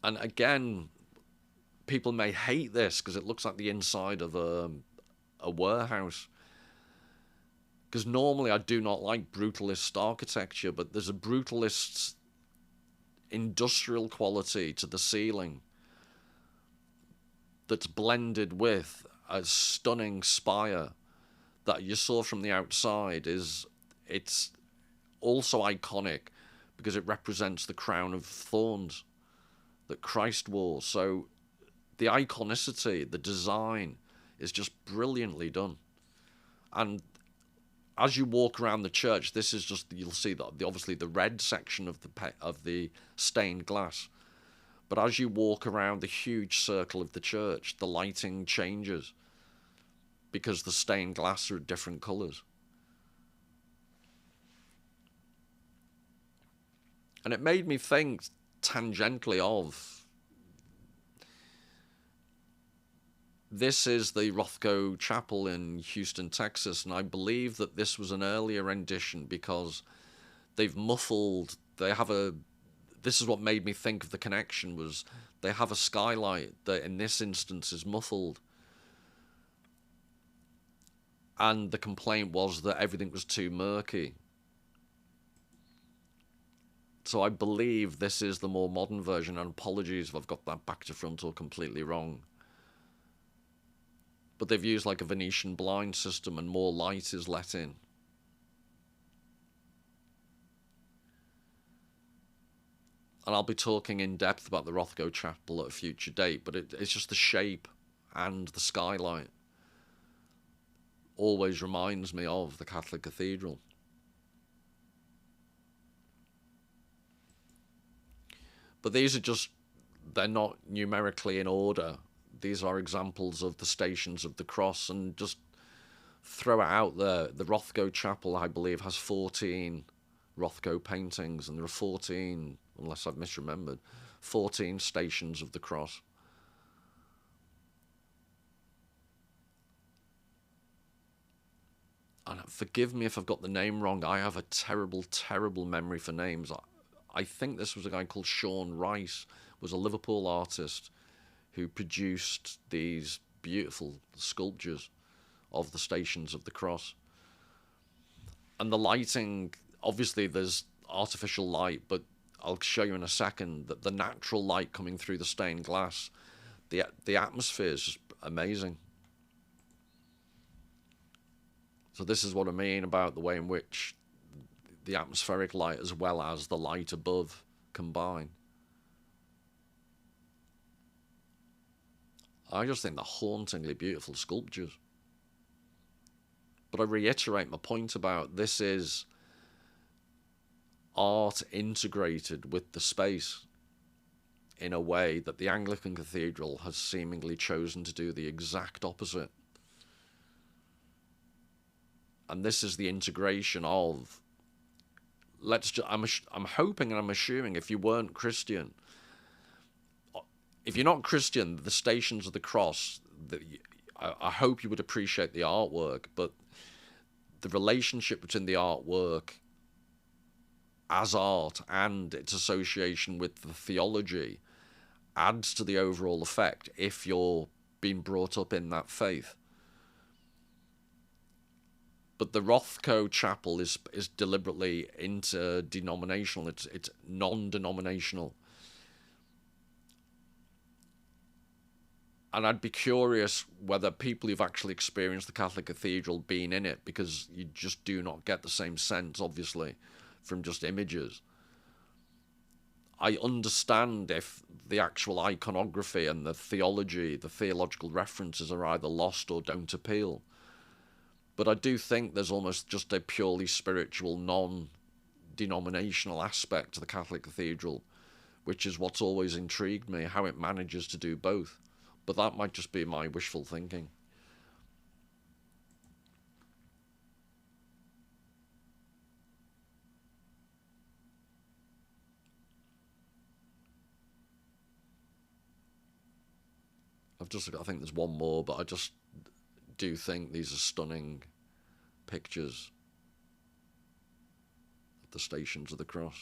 And again, people may hate this because it looks like the inside of a warehouse. Because normally I do not like brutalist architecture, but there's a brutalist industrial quality to the ceiling that's blended with a stunning spire that you saw from the outside. It's also iconic because it represents the crown of thorns that Christ wore. So the iconicity, the design is just brilliantly done. And as you walk around the church, this is just, you'll see that obviously the red section of the stained glass. But as you walk around the huge circle of the church, the lighting changes because the stained glass are different colours. And it made me think tangentially of, this is the Rothko Chapel in Houston, Texas, and I believe that this was an earlier rendition because they've muffled, this is what made me think of the connection, was they have a skylight that in this instance is muffled. And the complaint was that everything was too murky. So I believe this is the more modern version, and apologies if I've got that back to front or completely wrong. But they've used like a Venetian blind system and more light is let in. And I'll be talking in depth about the Rothko Chapel at a future date, but it's just the shape and the skylight always reminds me of the Catholic Cathedral. But these are just, they're not numerically in order. These are examples of the Stations of the Cross, and just throw it out there. The Rothko Chapel, I believe, has 14 Rothko paintings, and there are 14, unless I've misremembered, 14 Stations of the Cross. And forgive me if I've got the name wrong. I have a terrible, terrible memory for names. I think this was a guy called Sean Rice was a Liverpool artist who produced these beautiful sculptures of the Stations of the Cross. And the lighting, obviously there's artificial light, but I'll show you in a second that the natural light coming through the stained glass, the atmosphere is just amazing. So this is what I mean about the way in which the atmospheric light as well as the light above combine. I just think they're hauntingly beautiful sculptures. But I reiterate my point about this is art integrated with the space in a way that the Anglican Cathedral has seemingly chosen to do the exact opposite. And this is the integration of, I'm hoping and I'm assuming if you weren't Christian, if you're not Christian, the Stations of the Cross, I hope you would appreciate the artwork, but the relationship between the artwork as art and its association with the theology adds to the overall effect if you're being brought up in that faith. But the Rothko Chapel is deliberately interdenominational. It's non-denominational. And I'd be curious whether people who've actually experienced the Catholic Cathedral being in it, because you just do not get the same sense, obviously, from just images. I understand if the actual iconography and the theology, the theological references are either lost or don't appeal. But I do think there's almost just a purely spiritual, non-denominational aspect to the Catholic Cathedral, which is what's always intrigued me, how it manages to do both. But that might just be my wishful thinking. I think there's one more, but I just do think these are stunning pictures of the Stations of the Cross.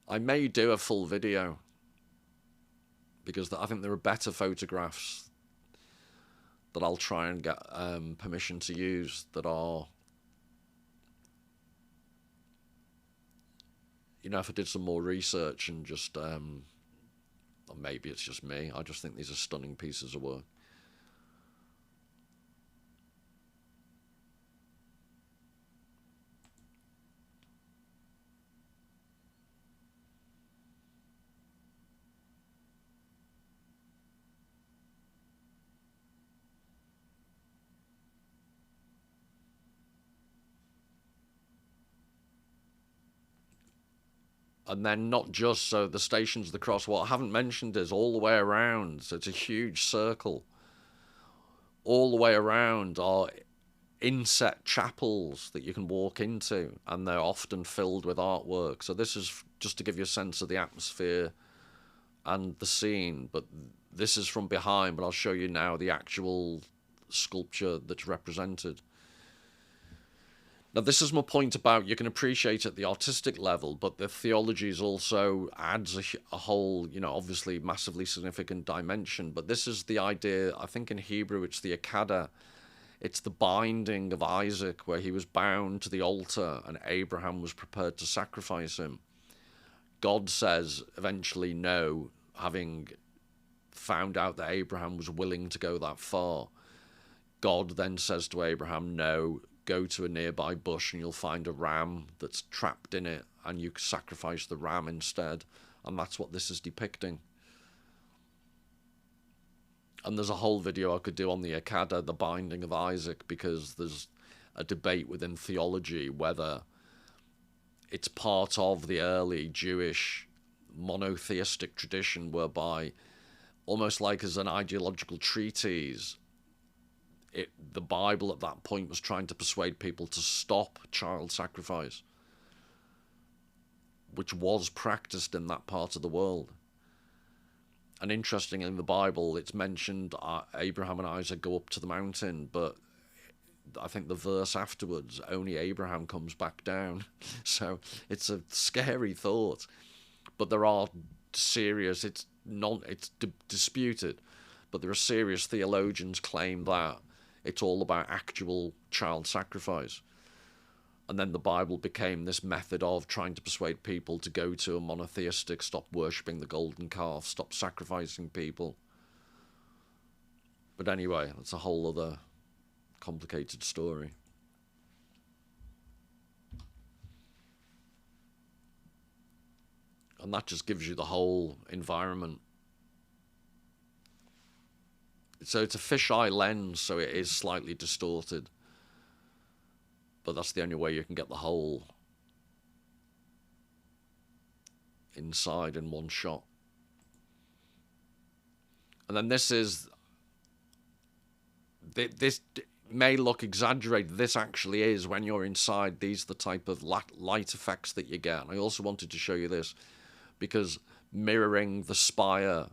I may do a full video, because I think there are better photographs that I'll try and get permission to use that are, you know, if I did some more research and just, or maybe it's just me, I just think these are stunning pieces of work. And then not just so the Stations of the Cross, what I haven't mentioned is all the way around, so it's a huge circle. All the way around are inset chapels that you can walk into, and they're often filled with artwork. So this is just to give you a sense of the atmosphere and the scene, but this is from behind, but I'll show you now the actual sculpture that's represented. Now, this is my point about you can appreciate at the artistic level, but the theology is also adds a whole, you know, obviously massively significant dimension. But this is the idea, I think in Hebrew it's the Akada. It's the binding of Isaac, where he was bound to the altar and Abraham was prepared to sacrifice him. God says eventually no, having found out that Abraham was willing to go that far. God then says to Abraham, no, go to a nearby bush and you'll find a ram that's trapped in it, and you sacrifice the ram instead. And that's what this is depicting. And there's a whole video I could do on the Akada, the binding of Isaac, because there's a debate within theology whether it's part of the early Jewish monotheistic tradition whereby, almost like as an ideological treatise, the Bible at that point was trying to persuade people to stop child sacrifice, which was practiced in that part of the world. And interestingly, in the Bible, it's mentioned Abraham and Isaac go up to the mountain, but I think the verse afterwards, only Abraham comes back down. So it's a scary thought. But there are serious, it's disputed, but there are serious theologians claim that it's all about actual child sacrifice. And then the Bible became this method of trying to persuade people to go to a monotheistic, stop worshipping the golden calf, stop sacrificing people. But anyway, that's a whole other complicated story. And that just gives you the whole environment. So it's a fisheye lens, so it is slightly distorted. But that's the only way you can get the whole inside in one shot. And then this may look exaggerated. This actually is, when you're inside, these are the type of light effects that you get. And I also wanted to show you this because mirroring the spire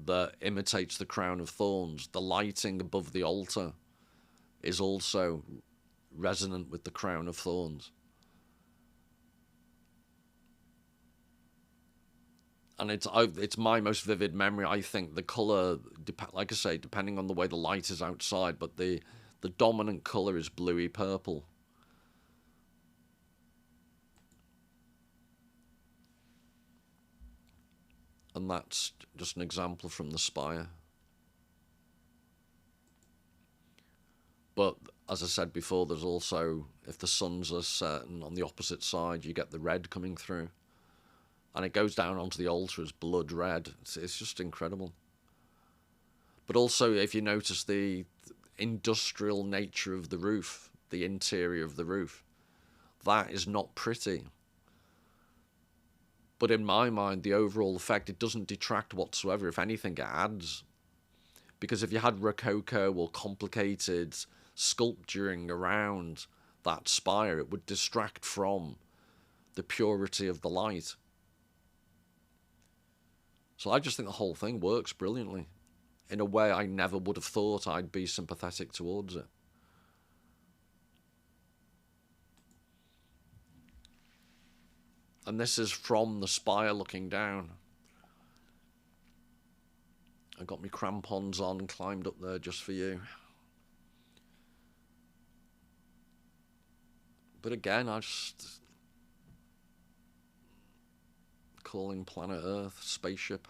that imitates the crown of thorns, the lighting above the altar is also resonant with the crown of thorns. And it's my most vivid memory. I think the colour, like I say, depending on the way the light is outside, but the dominant colour is bluey purple. And that's just an example from the spire. But as I said before, there's also, if the suns are certain on the opposite side, you get the red coming through. And it goes down onto the altar as blood red. It's just incredible. But also, if you notice the industrial nature of the roof, the interior of the roof, that is not pretty. But in my mind, the overall effect, it doesn't detract whatsoever. If anything, it adds. Because if you had Rococo or complicated sculpturing around that spire, it would distract from the purity of the light. So I just think the whole thing works brilliantly in a way I never would have thought I'd be sympathetic towards it. And this is from the spire looking down. I got my crampons on and climbed up there just for you. But again, I just calling planet Earth spaceship.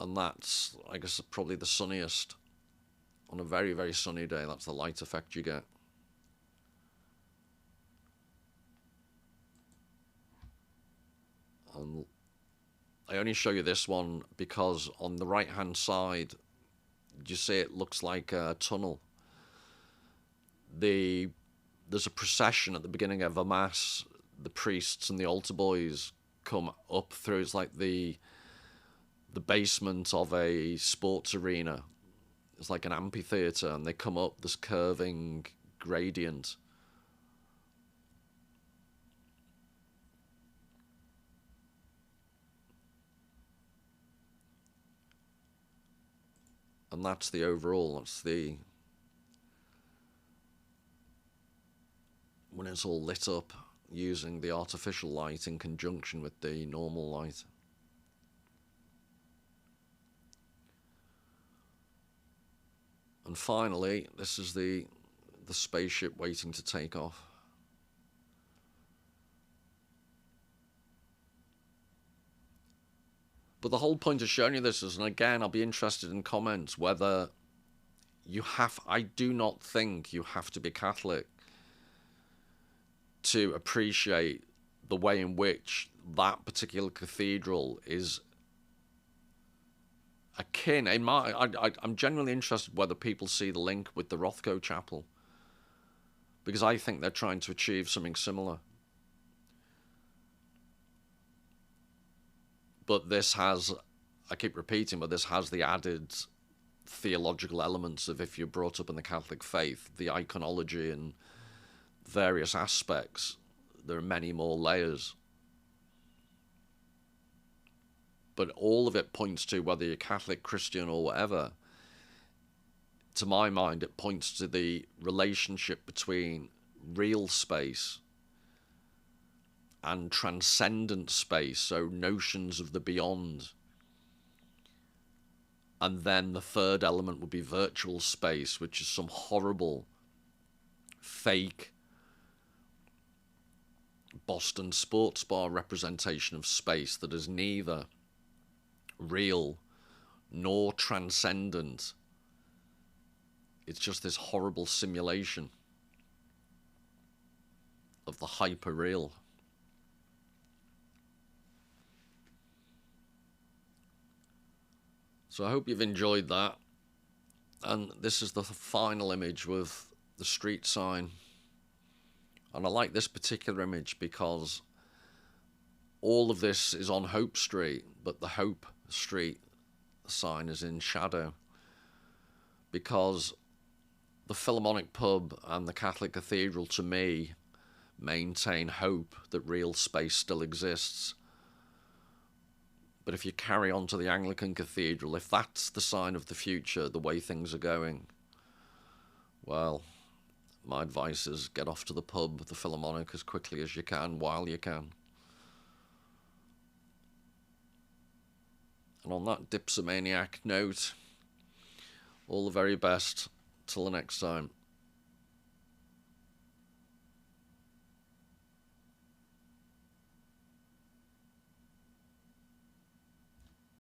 And that's, I guess, probably the sunniest. On a very, very sunny day, that's the light effect you get. And I only show you this one because on the right-hand side, you see it looks like a tunnel. There's a procession at the beginning of a mass. The priests and the altar boys come up through, it's like the basement of a sports arena. It's like an amphitheatre, and they come up this curving gradient. And that's the overall, that's the, when it's all lit up using the artificial light in conjunction with the normal light. And finally, this is the spaceship waiting to take off. But the whole point of showing you this is, and again, I'll be interested in comments, whether I do not think you have to be Catholic to appreciate the way in which that particular cathedral is akin. I'm genuinely interested whether people see the link with the Rothko Chapel, because I think they're trying to achieve something similar. But this has, I keep repeating, but this has the added theological elements of, if you're brought up in the Catholic faith, the iconology and various aspects. There are many more layers. But all of it points to, whether you're Catholic, Christian, or whatever, to my mind, it points to the relationship between real space and transcendent space, so notions of the beyond. And then the third element would be virtual space, which is some horrible, fake Boston sports bar representation of space that is neither real nor transcendent. It's just this horrible simulation of the hyperreal. So I hope you've enjoyed that. And this is the final image with the street sign. And I like this particular image because all of this is on Hope Street, but the Hope Street sign is in shadow, because the Philharmonic pub and the Catholic Cathedral, to me, maintain hope that real space still exists. But if you carry on to the Anglican Cathedral, if that's the sign of the future, the way things are going, well, my advice is get off to the pub, the Philharmonic, as quickly as you can, while you can. And on that dipsomaniac note, all the very best. Till the next time.